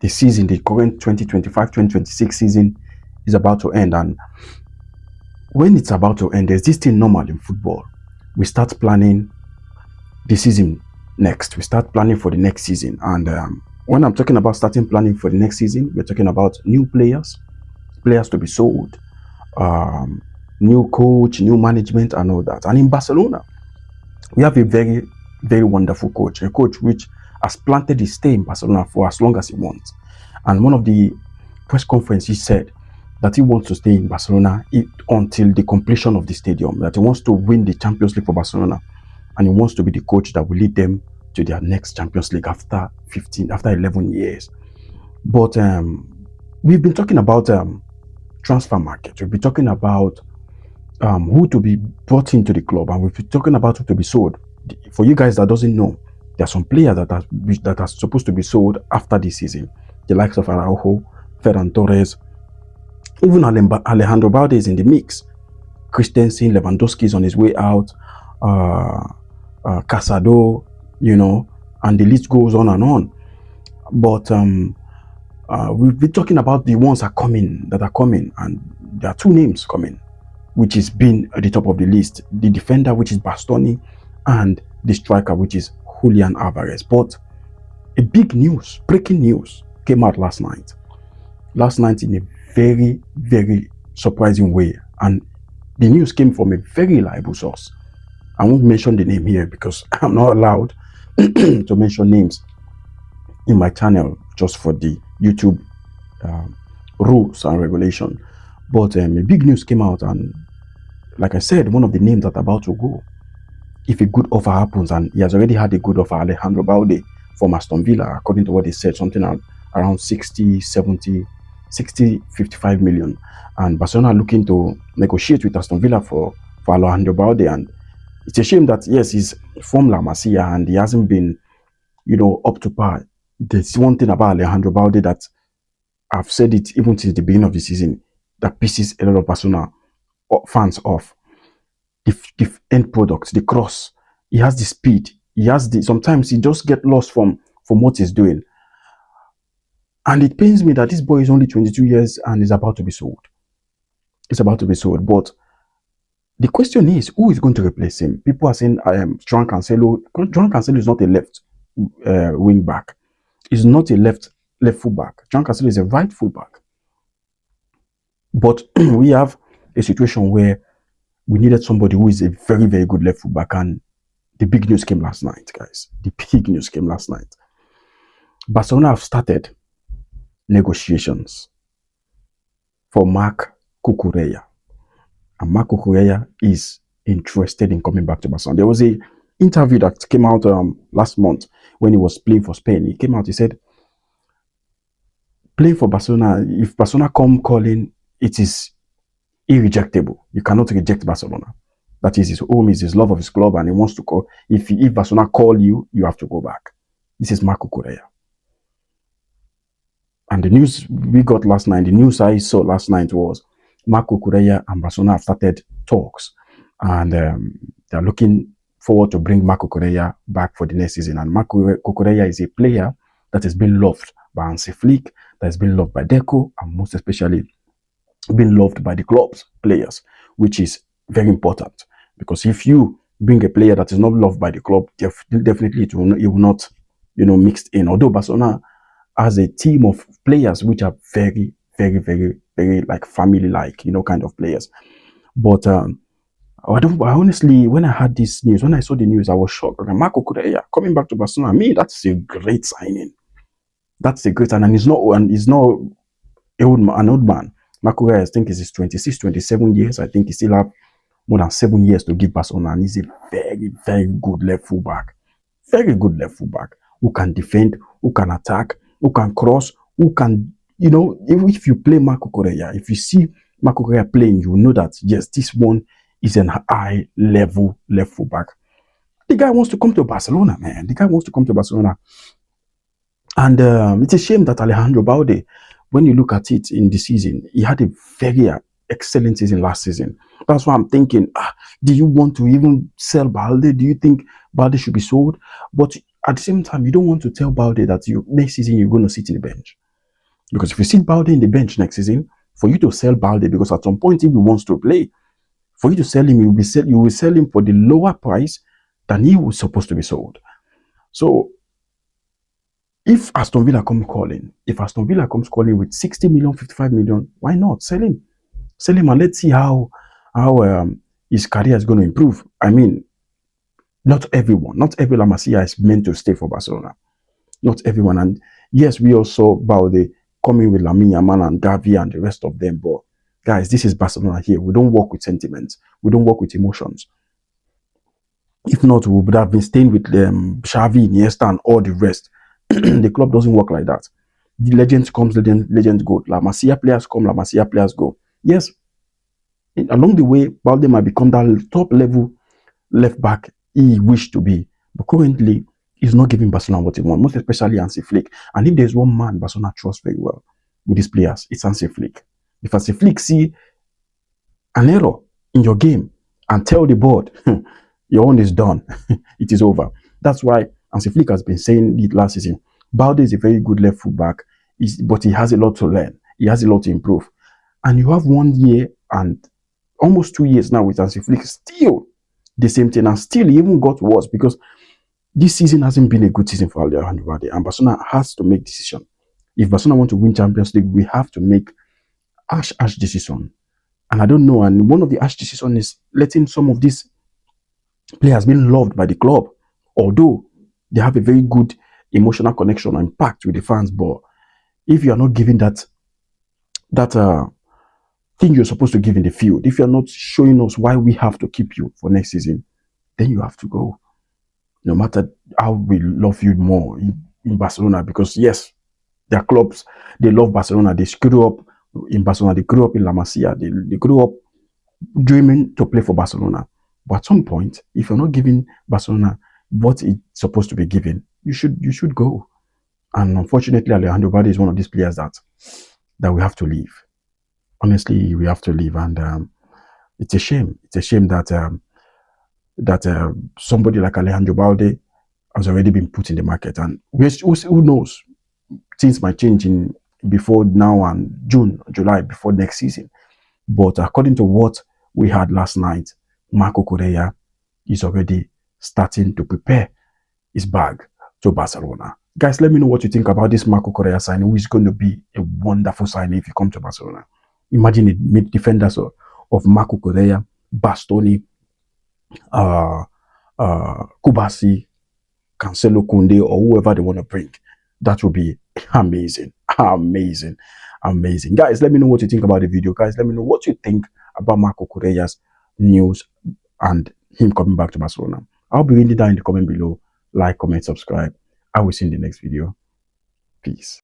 the season, the current 2025-2026 season is about to end. And when it's about to end, there's this thing normal in football. We start planning the season next. We start planning for the next season. And when I'm talking about starting planning for the next season, we're talking about new players to be sold, new coach, new management, and all that. And in Barcelona, we have a very, very wonderful coach, a coach which has planted his stay in Barcelona for as long as he wants. And one of the press conferences, he said that he wants to stay in Barcelona until the completion of the stadium, that he wants to win the Champions League for Barcelona, and he wants to be the coach that will lead them to their next Champions League after 11 years. But we've been talking about transfer market. We've been talking about who to be brought into the club, and we've been talking about who to be sold. For you guys that doesn't know, there are some players that are supposed to be sold after this season. The likes of Araujo, Ferran Torres, even Alejandro Balde is in the mix. Christensen, Lewandowski is on his way out. Casado, and the list goes on and on. But we've been talking about the ones that are coming, and there are two names coming, which is been at the top of the list: the defender, which is Bastoni, and the striker, which is Julian Alvarez. But a breaking news came out last night. In a very, very surprising way, and the news came from a very reliable source. I won't mention the name here because I'm not allowed to mention names in my channel, just for the YouTube rules and regulation. But a big news came out, and like I said, one of the names that are about to go, if a good offer happens, and he has already had a good offer, Alejandro Balde from Aston Villa, according to what they said, something around 60, 70, 60, 55 million. And Barcelona are looking to negotiate with Aston Villa for Alejandro Balde. And it's a shame that, yes, he's from La Masia and he hasn't been, up to par. There's one thing about Alejandro Balde that I've said it even since the beginning of the season, that pisses a lot of Barcelona fans off. The end product, the cross. He has the speed. Sometimes he just get lost from what he's doing. And it pains me that this boy is only 22 years and is about to be sold. But the question is, who is going to replace him? People are saying João Cancelo. João Cancelo is not a left wing back. He's not a left full back. João Cancelo is a right full back. But we have a situation where we needed somebody who is a very, very good left full back, and the big news came last night, guys. The big news came last night. Barcelona have started negotiations for Marc Cucurella. And Marc Cucurella is interested in coming back to Barcelona. There was an interview that came out last month when he was playing for Spain. He came out, he said, playing for Barcelona, if Barcelona come calling, it is irrejectable. You cannot reject Barcelona. That is his home, is his love of his club, and he wants to call. If Barcelona call you, you have to go back. This is Marc Cucurella. And the news we got last night, the news I saw last night was Marc Cucurella and Barcelona have started talks, and they're looking forward to bring Marc Cucurella back for the next season. And Marc Cucurella is a player that has been loved by Hansi Flick, that has been loved by Deco, and most especially been loved by the club's players, which is very important. Because if you bring a player that is not loved by the club, definitely it will not, mixed in. Although Barcelona has a team of players which are very, very, very, very like family-like, kind of players. But I honestly, when I heard this news, when I saw the news, I was shocked. Okay, Marc Cucurella coming back to Barcelona, that's a great signing. That's a great signing. And he's not an old man. Marc Cucurella, I think, is 26, 27 years. I think he still have more than 7 years to give Barcelona, and he's a very, very good left full back. Very good left full back who can defend, who can attack, who can cross, who can, if you play Marc Cucurella, if you see Marc Cucurella playing, you know that, yes, this one is an high level left full back. The guy wants to come to Barcelona, man. The guy wants to come to Barcelona. And it's a shame that Alejandro Balde, when you look at it in the season, he had a very excellent season last season. That's why I'm thinking, do you want to even sell Balde? Do you think Balde should be sold? But at the same time, you don't want to tell Balde that next season you're going to sit in the bench. Because if you sit Balde in the bench next season, for you to sell Balde, because at some point if he wants to play, for you to sell him, you will sell him for the lower price than he was supposed to be sold. So if Aston Villa comes calling with 60 million, 55 million, why not sell him? Sell him and let's see how his career is going to improve. I mean, not every La Masia is meant to stay for Barcelona. Not everyone. And yes, we also Balde coming with Lamine Yamal and Gavi and the rest of them. But guys, this is Barcelona here. We don't work with sentiments. We don't work with emotions. If not, we would have been staying with Xavi, Iniesta, and all the rest. The club doesn't work like that. The legends comes, legends go. La Masia players come, La Masia players go. Yes, along the way, Balde might become that top level left back he wished to be. But currently, he's not giving Barcelona what he wants, most especially Hansi Flick. And if there's one man Barcelona trusts very well with his players, it's Hansi Flick. If Hansi Flick see an error in your game and tell the board, your own is done, it is over. That's why Hansi Flick has been saying it last season. Balde is a very good left fullback, but he has a lot to learn. He has a lot to improve. And you have 1 year and almost 2 years now with Hansi Flick, still the same thing, and still even got worse because this season hasn't been a good season for Alejandro Balde, and Barcelona has to make decision. If Barcelona want to win Champions League, we have to make harsh decision. And I don't know, and one of the harsh decision is letting some of these players being loved by the club, although they have a very good emotional connection and impact with the fans. But if you are not giving that thing you're supposed to give in the field, if you're not showing us why we have to keep you for next season, then you have to go. No matter how we love you more in Barcelona, because yes, their clubs, they love Barcelona. They grew up in Barcelona. They grew up in La Masia. They grew up dreaming to play for Barcelona. But at some point, if you're not giving Barcelona what it's supposed to be given, you should go. And unfortunately, Alejandro Balde is one of these players that we have to leave. Honestly, we have to leave, and it's a shame. It's a shame that somebody like Alejandro Balde has already been put in the market, and who knows, things might change in before now and June, July, before next season. But according to what we had last night, Marc Cucurella is already starting to prepare his bag to Barcelona. Guys, let me know what you think about this Marc Cucurella signing, which is going to be a wonderful signing if you come to Barcelona. Imagine the midfielders of Marc Cucurella, Bastoni, Kubasi, Cancelo, Koundé, or whoever they want to bring. That will be amazing. Amazing. Amazing. Guys, let me know what you think about the video. Guys, let me know what you think about Marc Cucurella's news and him coming back to Barcelona. I'll be reading that in the comment below. Like, comment, subscribe. I will see you in the next video. Peace.